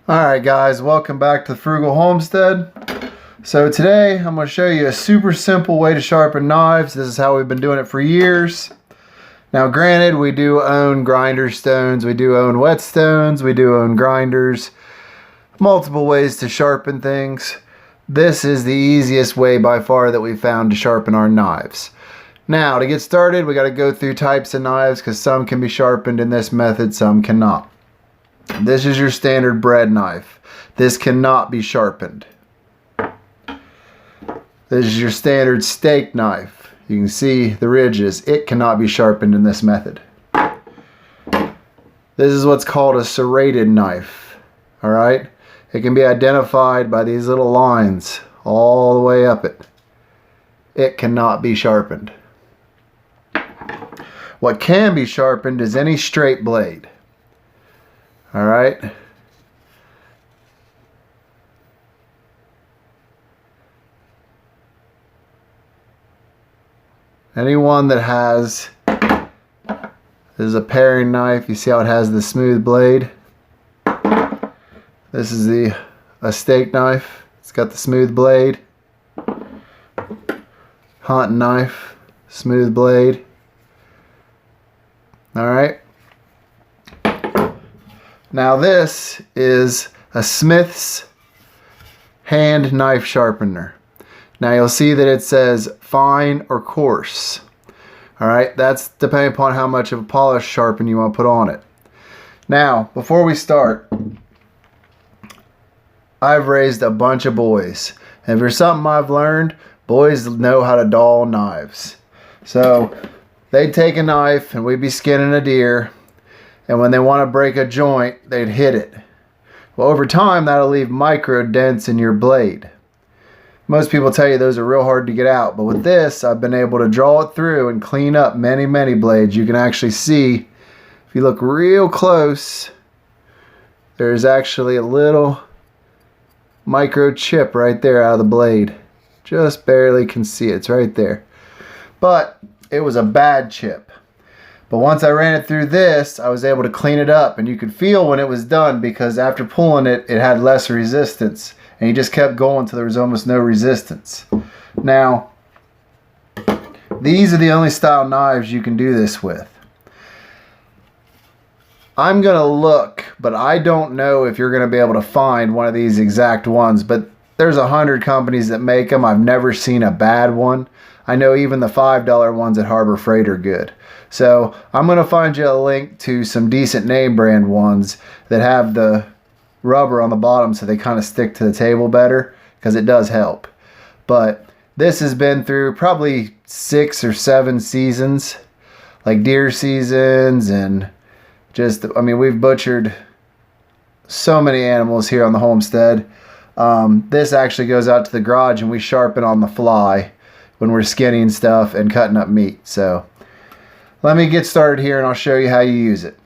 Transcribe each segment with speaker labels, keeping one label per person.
Speaker 1: Alright guys, welcome back to the Frugal Homestead. So today I'm going to show you a super simple way to sharpen knives. This is how we've been doing it for years. Now granted, we do own grinder stones, we do own whetstones, we do own grinders. Multiple ways to sharpen things. This is the easiest way by far that we've found to sharpen our knives. Now to get started, we got to go through types of knives because some can be sharpened in this method, some cannot. This is your standard bread knife. This cannot be sharpened. This is your standard steak knife. You can see the ridges. It cannot be sharpened in this method. This is what's called a serrated knife. Alright? It can be identified by these little lines all the way up it. It cannot be sharpened. What can be sharpened is any straight blade. Alright. Anyone that has, this is a paring knife, you see how it has the smooth blade? This is a steak knife, it's got the smooth blade. Hunting knife, smooth blade. Alright. Now this is a Smith's hand knife sharpener. Now you'll see that it says fine or coarse. Alright, that's depending upon how much of a polish sharpen you want to put on it. Now, before we start, I've raised a bunch of boys. And if there's something I've learned, boys know how to dull knives. So, they'd take a knife and we'd be skinning a deer. And when they want to break a joint, they'd hit it. Well, over time, that'll leave micro dents in your blade. Most people tell you those are real hard to get out, but with this, I've been able to draw it through and clean up many, many blades. You can actually see, if you look real close, there's actually a little micro chip right there out of the blade. Just barely can see it. It's right there. But it was a bad chip. But once I ran it through this, I was able to clean it up, and you could feel when it was done because after pulling it, it had less resistance, and you just kept going until there was almost no resistance. Now, these are the only style knives you can do this with. I'm going to look, but I don't know if you're going to be able to find one of these exact ones, but there's 100 companies that make them. I've never seen a bad one. I know even the $5 ones at Harbor Freight are good. So I'm going to find you a link to some decent name brand ones that have the rubber on the bottom so they kind of stick to the table better, because it does help. But this has been through probably 6 or 7 seasons, like deer seasons, and just, I mean, we've butchered so many animals here on the homestead. This actually goes out to the garage and we sharpen on the fly when we're skinning stuff and cutting up meat. So let me get started here and I'll show you how you use it.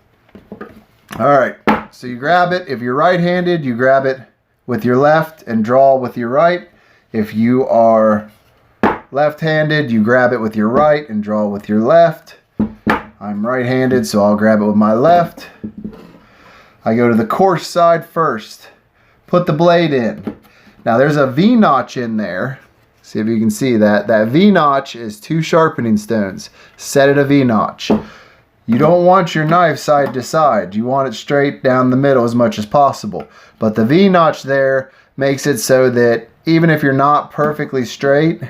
Speaker 1: Alright, so you grab it. If you're right-handed, you grab it with your left and draw with your right. If you are left-handed, you grab it with your right and draw with your left. I'm right-handed, so I'll grab it with my left. I go to the coarse side first. Put the blade in. Now there's a V-notch in there. See if you can see that. That V-notch is 2 sharpening stones set at a V-notch. You don't want your knife side to side. You want it straight down the middle as much as possible. But the V-notch there makes it so that even if you're not perfectly straight,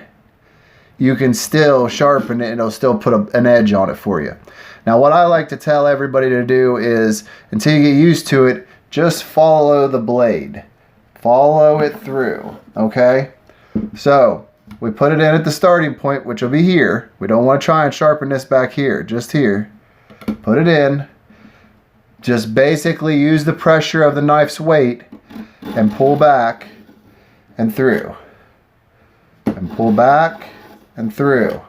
Speaker 1: you can still sharpen it and it'll still put an edge on it for you. Now what I like to tell everybody to do is, until you get used to it, just follow the blade. Follow it through, okay? So, we put it in at the starting point, which will be here. We don't want to try and sharpen this back here, just here. Put it in. Just basically use the pressure of the knife's weight and pull back and through. And pull back and through.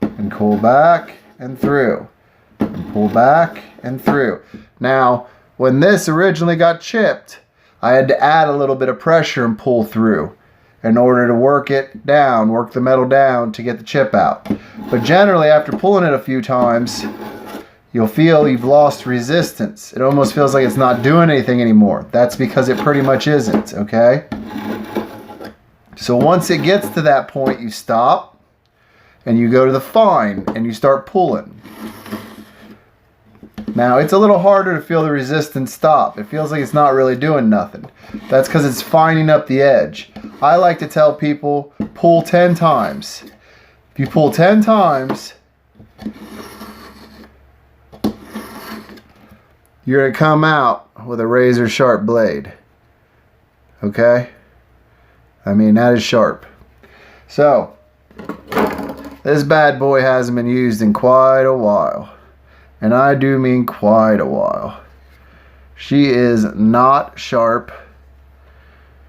Speaker 1: And pull back and through. And pull back and through. Now, when this originally got chipped, I had to add a little bit of pressure and pull through. in order to work it down, work the metal down to get the chip out. But generally, after pulling it a few times, you'll feel you've lost resistance. It almost feels like it's not doing anything anymore. That's because it pretty much isn't, okay? So once it gets to that point, you stop and you go to the fine and you start pulling. Now, it's a little harder to feel the resistance stop. It feels like it's not really doing nothing. That's because it's fining up the edge. I like to tell people, pull 10 times. If you pull 10 times, you're going to come out with a razor sharp blade. Okay? I mean, that is sharp. So, this bad boy hasn't been used in quite a while. And I do mean quite a while. She is not sharp.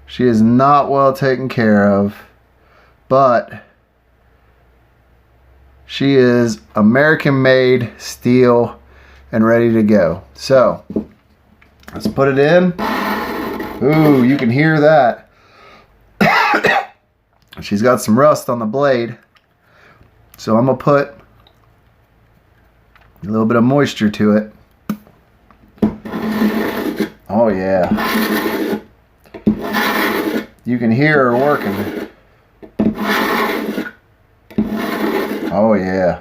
Speaker 1: She is not well taken care of. But she is American made steel and ready to go. So let's put it in. Ooh, you can hear that. She's got some rust on the blade. So I'm gonna put a little bit of moisture to it. Oh yeah. You can hear her working. Oh yeah.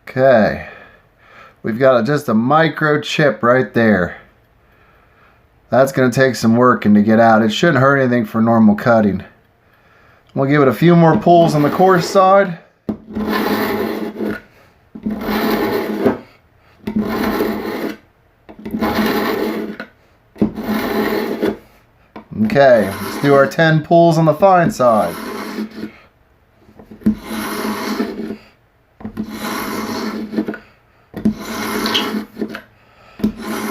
Speaker 1: Okay. We've got just a micro chip right there. That's going to take some working to get out. It shouldn't hurt anything for normal cutting. We'll give it a few more pulls on the coarse side. Okay, let's do our 10 pulls on the fine side.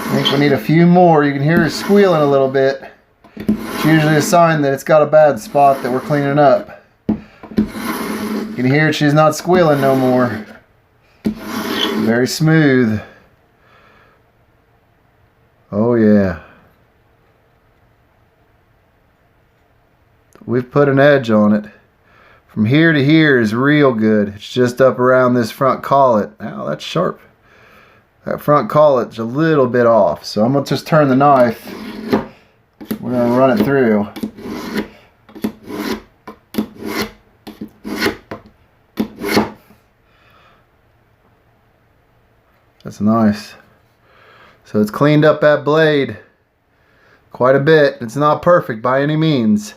Speaker 1: I think we need a few more. You can hear it squealing a little bit. It's usually a sign that it's got a bad spot that we're cleaning up. You can hear she's not squealing no more. Very smooth. Oh yeah. We've put an edge on it. From here to here is real good. It's just up around this front collet. Ow, that's sharp. That front collet's a little bit off. So I'm going to just turn the knife. We're going to run it through. That's nice. So it's cleaned up that blade quite a bit. It's not perfect by any means,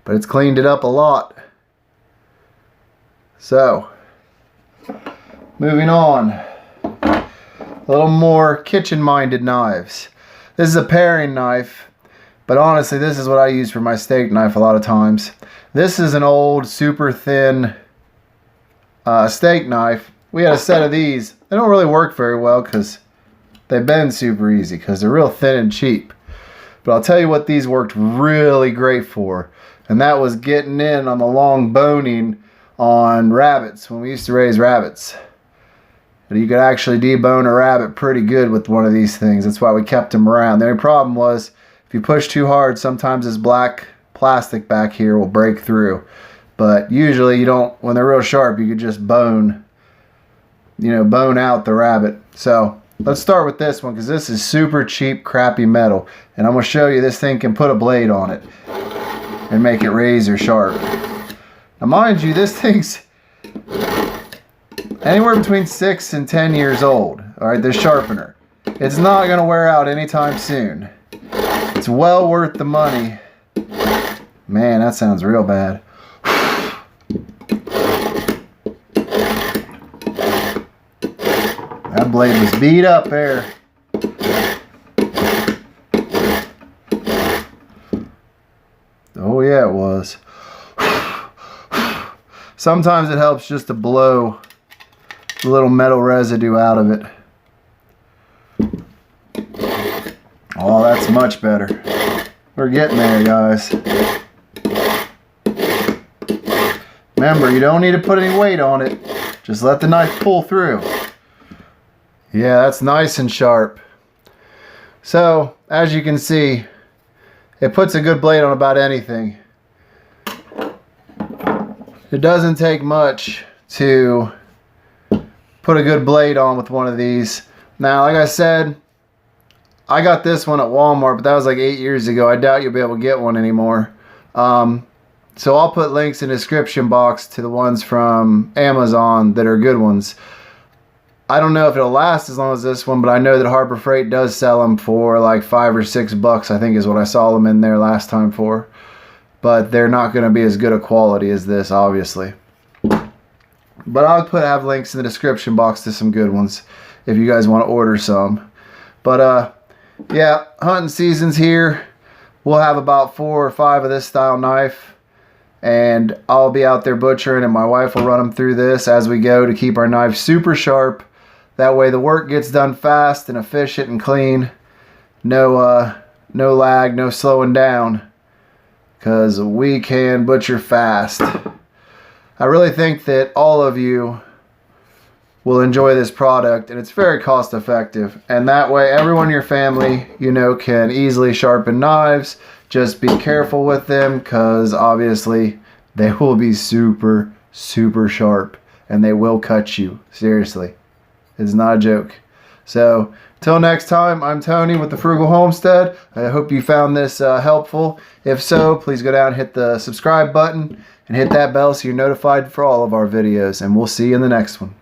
Speaker 1: but it's cleaned it up a lot. So, moving on. A little more kitchen-minded knives. This is a paring knife, but honestly, this is what I use for my steak knife a lot of times. This is an old, super thin steak knife. We had a set of these. They don't really work very well because they bend super easy because they're real thin and cheap. But I'll tell you what these worked really great for, and that was getting in on the long boning on rabbits when we used to raise rabbits. You could actually debone a rabbit pretty good with one of these things. That's why we kept them around. The only problem was if you push too hard, sometimes this black plastic back here will break through. But usually you don't, when they're real sharp, you could just bone out the rabbit. So let's start with this one because this is super cheap, crappy metal. And I'm going to show you this thing can put a blade on it and make it razor sharp. Now mind you, this thing's anywhere between 6 and 10 years old. Alright, the sharpener. It's not going to wear out anytime soon. It's well worth the money. Man, that sounds real bad. That blade was beat up there. Oh yeah, it was. Sometimes it helps just to blow a little metal residue out of it. Oh, that's much better. We're getting there, guys. Remember, you don't need to put any weight on it. Just let the knife pull through. Yeah, that's nice and sharp. So, as you can see, it puts a good blade on about anything. It doesn't take much to put a good blade on with one of these. Now, like I said, I got this one at Walmart, but that was like 8 years ago. I doubt you'll be able to get one anymore. So I'll put links in the description box to the ones from Amazon that are good ones. I don't know if it'll last as long as this one, but I know that Harbor Freight does sell them for like $5 or $6, I think is what I saw them in there last time for. But they're not going to be as good a quality as this, obviously. But I'll have links in the description box to some good ones if you guys want to order some. But yeah, hunting season's here. We'll have about 4 or 5 of this style knife, and I'll be out there butchering, and my wife will run them through this as we go to keep our knife super sharp. That way the work gets done fast and efficient and clean. No lag, no slowing down, because we can butcher fast. I really think that all of you will enjoy this product, and it's very cost effective, and that way everyone in your family, you know, can easily sharpen knives. Just be careful with them, because obviously they will be super sharp, and they will cut you. Seriously, it's not a joke. So till next time, I'm Tony with the Frugal Homestead. I hope you found this helpful. If so, please go down and hit the subscribe button and hit that bell so you're notified for all of our videos, and we'll see you in the next one.